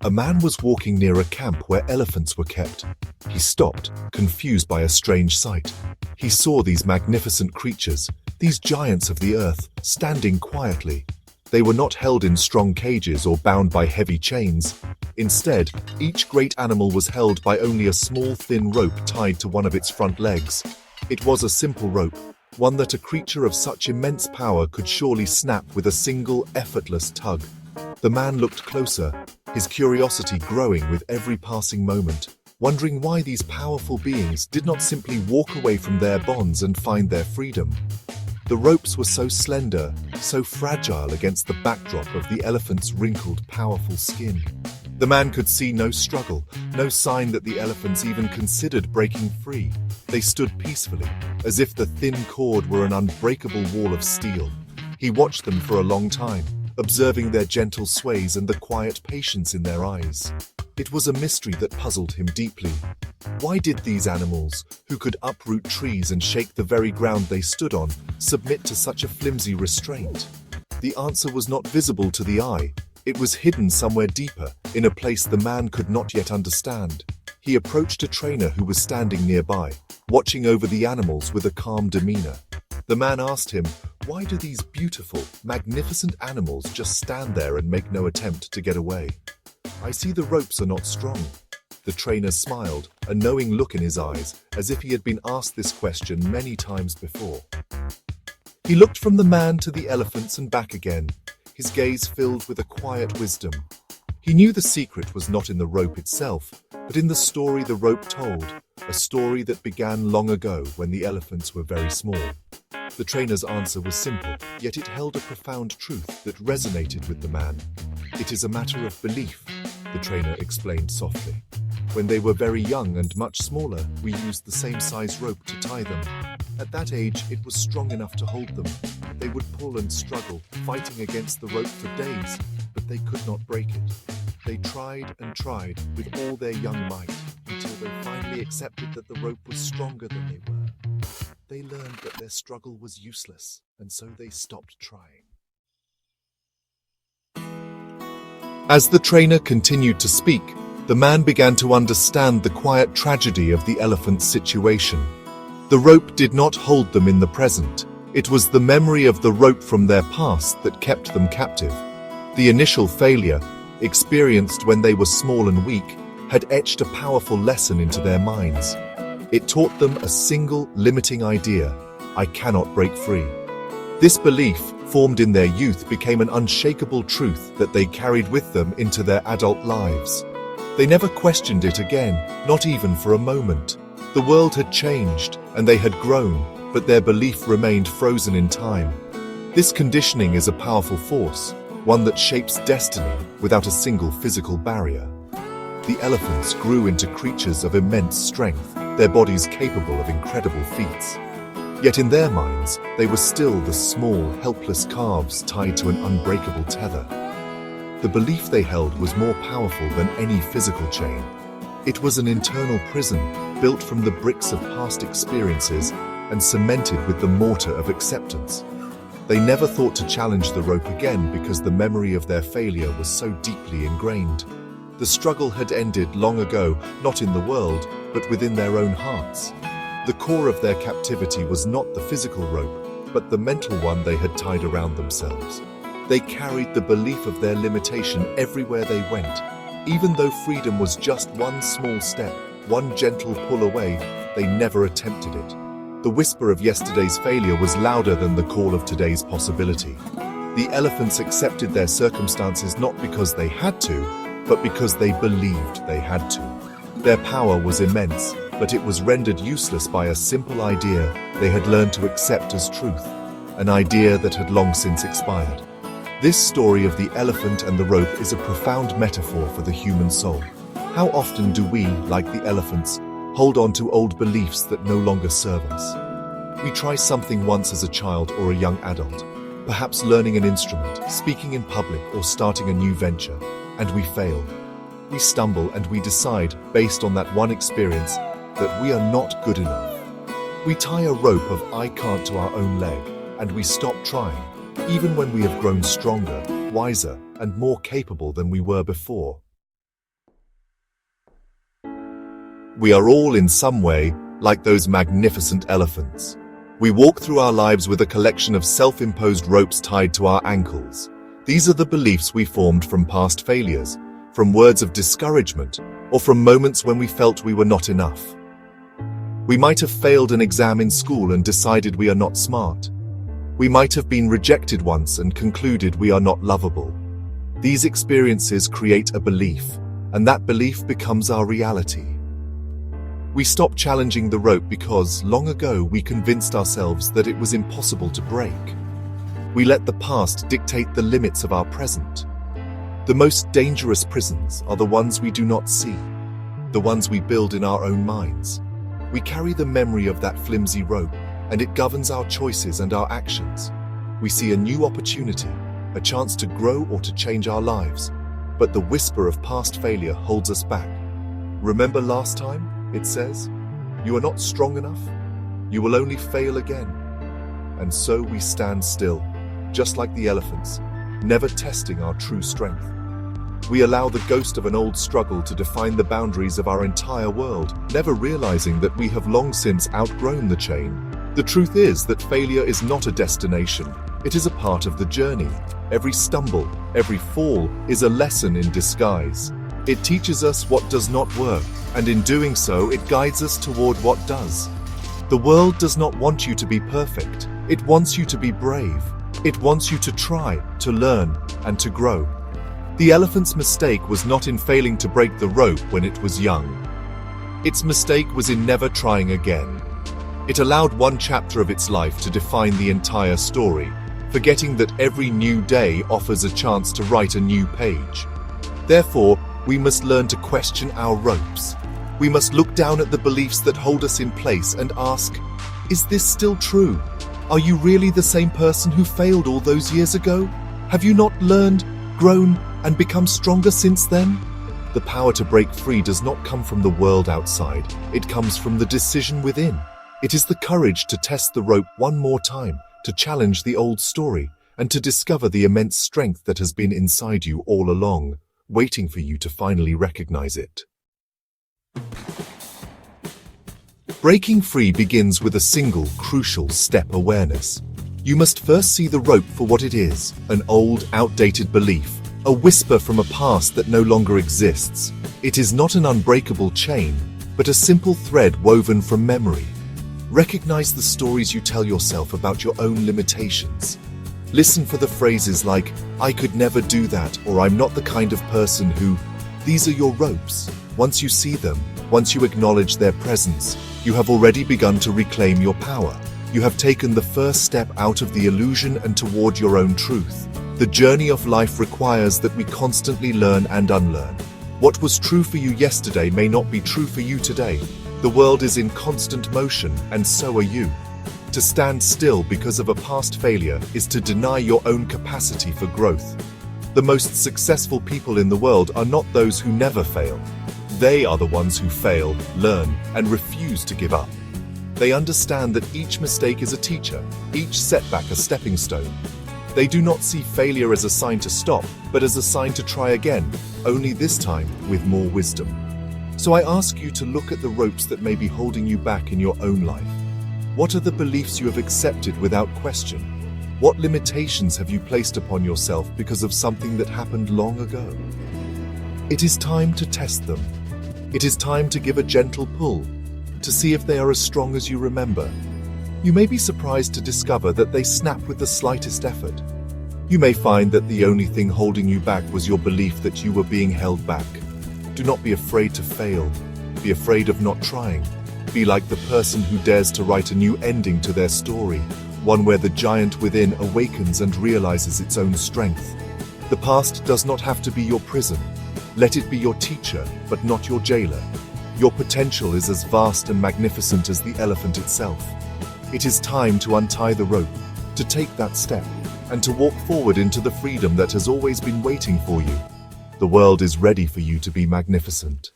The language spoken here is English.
A man was walking near a camp where elephants were kept. He stopped, confused by a strange sight. He saw these magnificent creatures, these giants of the earth, standing quietly. They were not held in strong cages or bound by heavy chains. Instead, each great animal was held by only a small thin rope tied to one of its front legs. It was a simple rope, one that a creature of such immense power could surely snap with a single, effortless tug. The man looked closer, his curiosity growing with every passing moment, wondering why these powerful beings did not simply walk away from their bonds and find their freedom. The ropes were so slender, so fragile against the backdrop of the elephant's wrinkled, powerful skin. The man could see no struggle, no sign that the elephants even considered breaking free. They stood peacefully, as if the thin cord were an unbreakable wall of steel. He watched them for a long time, observing their gentle sways and the quiet patience in their eyes. It was a mystery that puzzled him deeply. Why did these animals, who could uproot trees and shake the very ground they stood on, submit to such a flimsy restraint? The answer was not visible to the eye. It was hidden somewhere deeper, in a place the man could not yet understand. He approached a trainer who was standing nearby, watching over the animals with a calm demeanor. The man asked him, "Why do these beautiful, magnificent animals just stand there and make no attempt to get away?" "I see the ropes are not strong." The trainer smiled, a knowing look in his eyes, as if he had been asked this question many times before. He looked from the man to the elephants and back again, his gaze filled with a quiet wisdom. He knew the secret was not in the rope itself, but in the story the rope told, a story that began long ago when the elephants were very small. The trainer's answer was simple, yet it held a profound truth that resonated with the man. "It is a matter of belief," the trainer explained softly. "When they were very young and much smaller, we used the same size rope to tie them. At that age, it was strong enough to hold them. They would pull and struggle, fighting against the rope for days, but they could not break it. They tried and tried with all their young might, until they finally accepted that the rope was stronger than they were. They learned that their struggle was useless, and so they stopped trying." As the trainer continued to speak, the man began to understand the quiet tragedy of the elephant's situation. The rope did not hold them in the present. It was the memory of the rope from their past that kept them captive. The initial failure, experienced when they were small and weak, had etched a powerful lesson into their minds. It taught them a single, limiting idea: "I cannot break free." This belief, formed in their youth, became an unshakable truth that they carried with them into their adult lives. They never questioned it again, not even for a moment. The world had changed, and they had grown, but their belief remained frozen in time. This conditioning is a powerful force, one that shapes destiny without a single physical barrier. The elephants grew into creatures of immense strength, their bodies capable of incredible feats. Yet in their minds, they were still the small, helpless calves tied to an unbreakable tether. The belief they held was more powerful than any physical chain. It was an internal prison, built from the bricks of past experiences and cemented with the mortar of acceptance. They never thought to challenge the rope again because the memory of their failure was so deeply ingrained. The struggle had ended long ago, not in the world, but within their own hearts. The core of their captivity was not the physical rope, but the mental one they had tied around themselves. They carried the belief of their limitation everywhere they went. Even though freedom was just one small step, one gentle pull away, they never attempted it. The whisper of yesterday's failure was louder than the call of today's possibility. The elephants accepted their circumstances not because they had to, but because they believed they had to. Their power was immense, but it was rendered useless by a simple idea they had learned to accept as truth, an idea that had long since expired. This story of the elephant and the rope is a profound metaphor for the human soul. How often do we, like the elephants, hold on to old beliefs that no longer serve us? We try something once as a child or a young adult, perhaps learning an instrument, speaking in public, or starting a new venture, and we fail. We stumble and we decide, based on that one experience, that we are not good enough. We tie a rope of "I can't" to our own leg, and we stop trying, even when we have grown stronger, wiser, and more capable than we were before. We are all in some way like those magnificent elephants. We walk through our lives with a collection of self-imposed ropes tied to our ankles. These are the beliefs we formed from past failures, from words of discouragement, or from moments when we felt we were not enough. We might have failed an exam in school and decided we are not smart. We might have been rejected once and concluded we are not lovable. These experiences create a belief, and that belief becomes our reality. We stop challenging the rope because, long ago, we convinced ourselves that it was impossible to break. We let the past dictate the limits of our present. The most dangerous prisons are the ones we do not see, the ones we build in our own minds. We carry the memory of that flimsy rope, and it governs our choices and our actions. We see a new opportunity, a chance to grow or to change our lives, but the whisper of past failure holds us back. Remember last time? It says, "You are not strong enough. You will only fail again." And so we stand still, just like the elephants, never testing our true strength. We allow the ghost of an old struggle to define the boundaries of our entire world, never realizing that we have long since outgrown the chain. The truth is that failure is not a destination. It is a part of the journey. Every stumble, every fall is a lesson in disguise. It teaches us what does not work, and in doing so, it guides us toward what does. The world does not want you to be perfect. It wants you to be brave. It wants you to try, to learn, and to grow. The elephant's mistake was not in failing to break the rope when it was young. Its mistake was in never trying again. It allowed one chapter of its life to define the entire story, forgetting that every new day offers a chance to write a new page. Therefore, we must learn to question our ropes. We must look down at the beliefs that hold us in place and ask, is this still true? Are you really the same person who failed all those years ago? Have you not learned, grown, and become stronger since then? The power to break free does not come from the world outside. It comes from the decision within. It is the courage to test the rope one more time, to challenge the old story, and to discover the immense strength that has been inside you all along, waiting for you to finally recognize it. Breaking free begins with a single, crucial step: awareness. You must first see the rope for what it is, an old, outdated belief, a whisper from a past that no longer exists. It is not an unbreakable chain, but a simple thread woven from memory. Recognize the stories you tell yourself about your own limitations. Listen for the phrases like, "I could never do that," or "I'm not the kind of person who..." These are your ropes. Once you see them, once you acknowledge their presence, you have already begun to reclaim your power. You have taken the first step out of the illusion and toward your own truth. The journey of life requires that we constantly learn and unlearn. What was true for you yesterday may not be true for you today. The world is in constant motion, and so are you. To stand still because of a past failure is to deny your own capacity for growth. The most successful people in the world are not those who never fail. They are the ones who fail, learn, and refuse to give up. They understand that each mistake is a teacher, each setback a stepping stone. They do not see failure as a sign to stop, but as a sign to try again, only this time with more wisdom. So I ask you to look at the ropes that may be holding you back in your own life. What are the beliefs you have accepted without question? What limitations have you placed upon yourself because of something that happened long ago? It is time to test them. It is time to give a gentle pull, to see if they are as strong as you remember. You may be surprised to discover that they snap with the slightest effort. You may find that the only thing holding you back was your belief that you were being held back. Do not be afraid to fail. Be afraid of not trying. Be like the person who dares to write a new ending to their story, one where the giant within awakens and realizes its own strength. The past does not have to be your prison. Let it be your teacher, but not your jailer. Your potential is as vast and magnificent as the elephant itself. It is time to untie the rope, to take that step, and to walk forward into the freedom that has always been waiting for you. The world is ready for you to be magnificent.